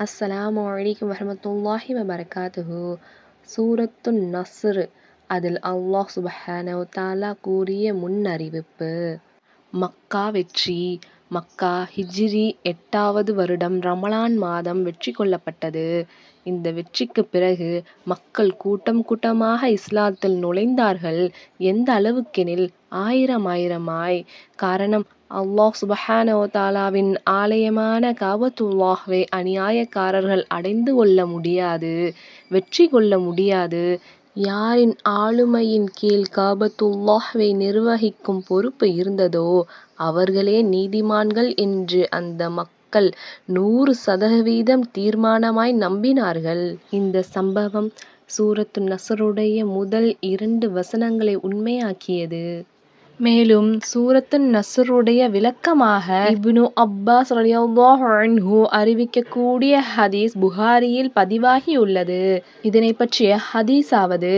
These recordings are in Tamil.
அஸ்ஸலாமு அலைக்கும் வரஹ்மத்துல்லாஹி வபரகாத்துஹு. சூரத்துன் நஸ்ர். அதில் அல்லாஹ் சுப்ஹானஹு தஆலா கூறிய முன்னறிவிப்பு. மக்கா வெற்றி. மக்கா ஹிஜ்ரி 8வது வருடம் ரமலான் மாதம் வெற்றி கொள்ளப்பட்டது. இந்த வெற்றிக்குப் பிறகு மக்கள் கூட்டம் கூட்டமாக இஸ்லாத்தில் நுழைந்தார்கள். எந்த அளவுக்கெனில் ஆயிரமாய். காரணம், அல்லாஹ் சுப்ஹானஹு தஆலாவின் ஆலயமான கஅபத்துல்லாஹ்வை அநியாயக்காரர்கள் அடைந்து கொள்ள முடியாது, வெற்றி கொள்ள முடியாது. யாரின் ஆளுமையின் கீழ் கஅபத்துல்லாஹ்வை நிர்வகிக்கும் பொறுப்பு இருந்ததோ அவர்களே நீதிமான்கள் என்று அந்த மக்கள் 100% தீர்மானமாய் நம்பினார்கள். இந்த சம்பவம் சூரத்துன் நஸ்ருடைய முதல் 2 வசனங்களை உண்மையாக்கியது. மேலும் சூரத்துன் நஸ்ருடைய விளக்கமாக இப்னு அப்பாஸ் ரலியல்லாஹு அன்ஹு அறிவிக்கக்கூடிய ஹதீஸ் புகாரியில் பதிவாகியுள்ளது. இதனைப் பற்றிய ஹதீஸாவது,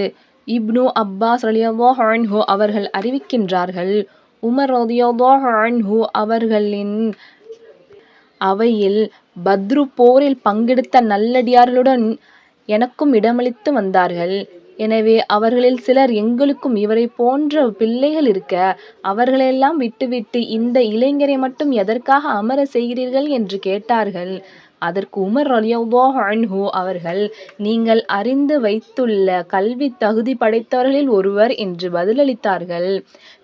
இப்னு அப்பாஸ் ரலியல்லாஹு அன்ஹு அவர்கள் அறிவிக்கின்றார்கள், உமர் ரலியல்லாஹு அன்ஹு அவர்களின் அவையில் பத்ரு போரில் பங்கெடுத்த நல்லடியார்களுடன் எனக்கும் இடமளித்து வந்தார்கள். எனவே அவர்களில் சிலர், எங்களுக்கும் இவரைப் போன்ற பிள்ளைகள் இருக்க அவர்களையெல்லாம் விட்டுவிட்டு இந்த இளைஞரை மட்டும் எதற்காக அமர செய்கிறீர்கள் என்று கேட்டார்கள். அதற்கு உமர் ரலியல்லாஹு அன்ஹு அவர்கள், நீங்கள் அறிந்து வைத்துள்ள கல்வி தகுதி படைத்தவர்களில் ஒருவர் என்று பதிலளித்தார்கள்.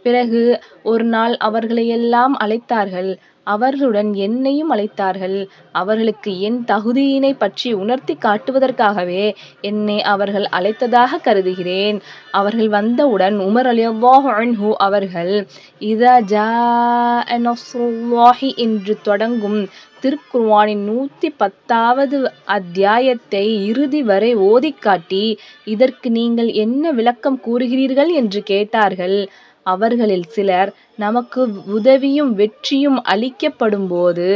பிறகு ஒரு நாள் அவர்களையெல்லாம் அழைத்தார்கள். அவர்களுடன் என்னையும் அழைத்தார்கள். அவர்களுக்கு என் தகுதியினைப் பற்றி உணர்த்தி காட்டுவதற்காகவே என்னை அவர்கள் அழைத்ததாக கருதுகிறேன். அவர்கள் வந்தவுடன் உமர் ரலியல்லாஹு அன்ஹு அவர்கள், இதா ஜாஅ நஸ்ருல்லாஹி என்று தொடங்கும் திருக்குர்ஆனின் 110வது அத்தியாயத்தை இறுதி வரை ஓதிக்காட்டி, இதற்கு நீங்கள் என்ன விளக்கம் கூறுகிறீர்கள் என்று கேட்டார்கள். அவர்களில் சிலர், நமக்கு உதவியும் வெற்றியும் அளிக்கப்படும்போது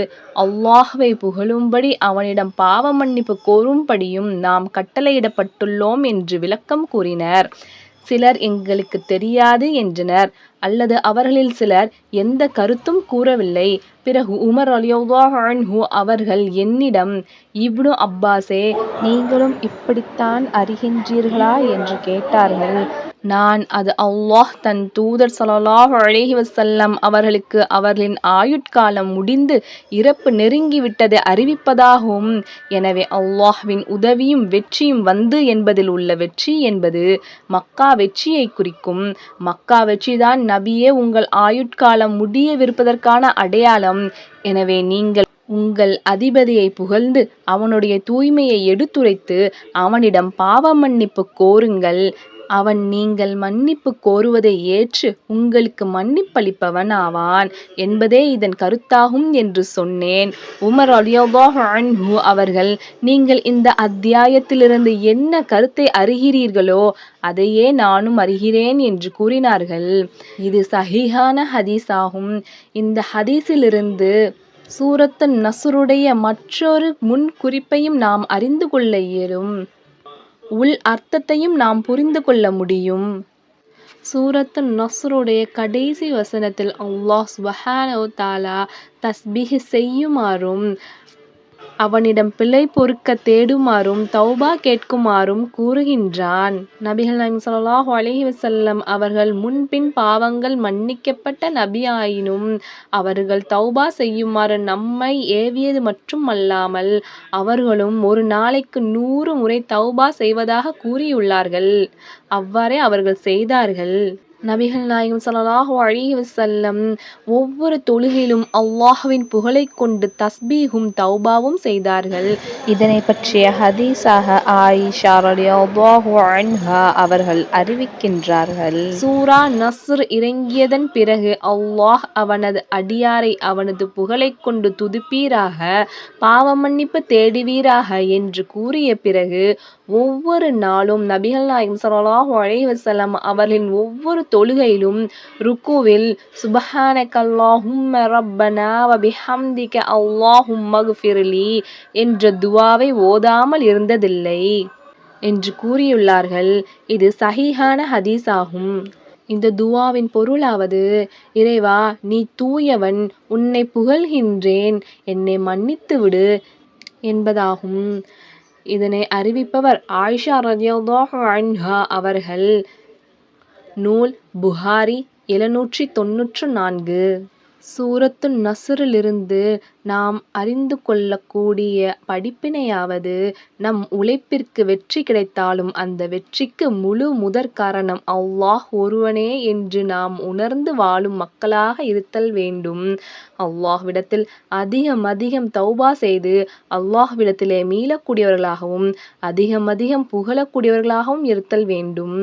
அல்லாஹ்வை புகழும்படி அவனிடம் பாவ மன்னிப்பு கோரும்படியும் நாம் கட்டளையிடப்பட்டுள்ளோம் என்று விளக்கம் கூறினர். சிலர் எங்களுக்கு தெரியாது என்றனர். அல்லது அவர்களில் சிலர் எந்த கருத்தும் கூறவில்லை. பிறகு உமர் ரலியல்லாஹு அன்ஹு அவர்கள் என்னிடம், இப்னு அப்பாஸே, நீங்களும் இப்படித்தான் அறிகின்றீர்களா என்று கேட்டார்கள். நான், அது அல்லாஹ் தன் தூதர் ஸல்லல்லாஹு அலைஹி வஸல்லம் அவர்களுக்கு அவர்களின் ஆயுட்காலம் முடிந்து இறப்பு நெருங்கிவிட்டதை அறிவிப்பதாகும். எனவே அல்லாஹ்வின் உதவியும் வெற்றியும் வந்து என்பதில் உள்ள வெற்றி என்பது மக்கா வெற்றியை குறிக்கும். மக்கா வெற்றிதான் நபியே உங்கள் ஆயுட்காலம் முடியவிருப்பதற்கான அடையாளம். எனவே நீங்கள் உங்கள் அதிபதியை புகழ்ந்து அவனுடைய தூய்மையை எடுத்துரைத்து அவனிடம் பாவ மன்னிப்பு கோருங்கள். அவன் நீங்கள் மன்னிப்பு கோருவதை ஏற்று உங்களுக்கு மன்னிப்பளிப்பவன் ஆவான் என்பதே இதன் கருத்தாகும் என்று சொன்னேன். உமர் ரலியல்லாஹு அன்ஹு அவர்கள், நீங்கள் இந்த அத்தியாயத்திலிருந்து என்ன கருத்தை அறிகிறீர்களோ அதையே நானும் அறிகிறேன் என்று கூறினார்கள். இது சஹீஹான ஹதீஸாகும். இந்த ஹதீஸிலிருந்து சூரத்துன் நஸ்ருடைய மற்றொரு முன் குறிப்பையும் நாம் அறிந்து கொள்ள இயலும். உள் அர்த்தத்தையும் நாம் புரிந்து கொள்ள முடியும். சூரத்துன் நஸ்ருடைய கடைசி வசனத்தில் அல்லாஹ் சுப்ஹானஹு தஆலா தஸ்பீஹ் செய்யுமாறும் அவனிடம் பிழை பொறுக்க தேடுமாறும் தௌபா கேட்குமாறும் கூறுகின்றான். நபிகள் நாயகம் ஸல்லல்லாஹு அலைஹி வஸல்லம் அவர்கள் முன்பின் பாவங்கள் மன்னிக்கப்பட்ட நபியாயினும் அவர்கள் தௌபா செய்யுமாறு நம்மை ஏவியது மட்டுமல்லாமல் அவர்களும் ஒரு நாளைக்கு 100 முறை தௌபா செய்வதாக கூறியுள்ளார்கள். அவ்வாறே அவர்கள் செய்தார்கள். நபிகள் நாயகம் ஸல்லல்லாஹு அலைஹி வஸல்லம் ஒவ்வொரு தொழுகையிலும் அல்லாஹ்வின் புகழைக் கொண்டு தஸ்பீஹும் தௌபாவும் செய்தார்கள். இதனைப் பற்றிய ஹதீஸாக ஆயிஷா ரலியல்லாஹு அன்ஹா அவர்கள் அறிவிக்கின்றார்கள். சூரா நஸ்ர் இறங்கியதன் பிறகு அல்லாஹ் அவனது அடியாரை அவனது புகழைக் கொண்டு துதிப்பீராக, பாவ மன்னிப்பு தேடுவீராக என்று கூறிய பிறகு ஒவ்வொரு நாளும் நபிகள் நாயகம் ஸல்லல்லாஹு அலைஹி வஸல்லம் அவர்களின் ஒவ்வொரு தொழுகையிலும் ருக்குவில் சுப்ஹானக்கல்லாஹும்ம ரப்பனா வ பிஹம்திக அல்லாஹும்மக்ஃபிர்லி என்ற துஆவை ஓதாமல் இருந்ததில்லை என்று கூறியுள்ளார்கள். இது சஹீஹான ஹதீஸாகும். இந்த துஆவின் பொருளாவது, இறைவா, நீ தூயவன், உன்னை புகழ்கின்றேன், என்னை மன்னித்துவிடு, என்பதாகும். இதனை அறிவிப்பவர் ஆயிஷா ரலியல்லாஹு அன்ஹா அவர்கள். நூல் புகாரி 794. சூரத்துன் நஸ்ரிலிருந்து நாம் அறிந்து கொள்ளக்கூடிய படிப்பினையாவது, நம் உழைப்பிற்கு வெற்றி கிடைத்தாலும் அந்த வெற்றிக்கு முழு முதற் காரணம் அல்லாஹ் ஒருவனே என்று நாம் உணர்ந்து வாழும் மக்களாக இருத்தல் வேண்டும். அல்லாஹ்விடத்தில் அதிகம் தௌபா செய்து அல்லாஹ்விடத்திலே மீளக்கூடியவர்களாகவும் அதிகம் புகழக்கூடியவர்களாகவும் இருத்தல் வேண்டும்.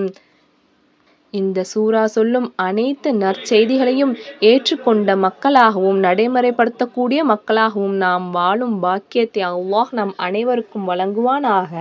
இந்த சூரா சொல்லும் அனைத்து நற்செய்திகளையும் ஏற்றுக்கொண்ட மக்களாகவும் நடைமுறைப்படுத்தக்கூடிய மக்களாகவும் நாம் வாழும் பாக்கியத்தை அல்லாஹ் நம் அனைவருக்கும் வழங்குவானாக.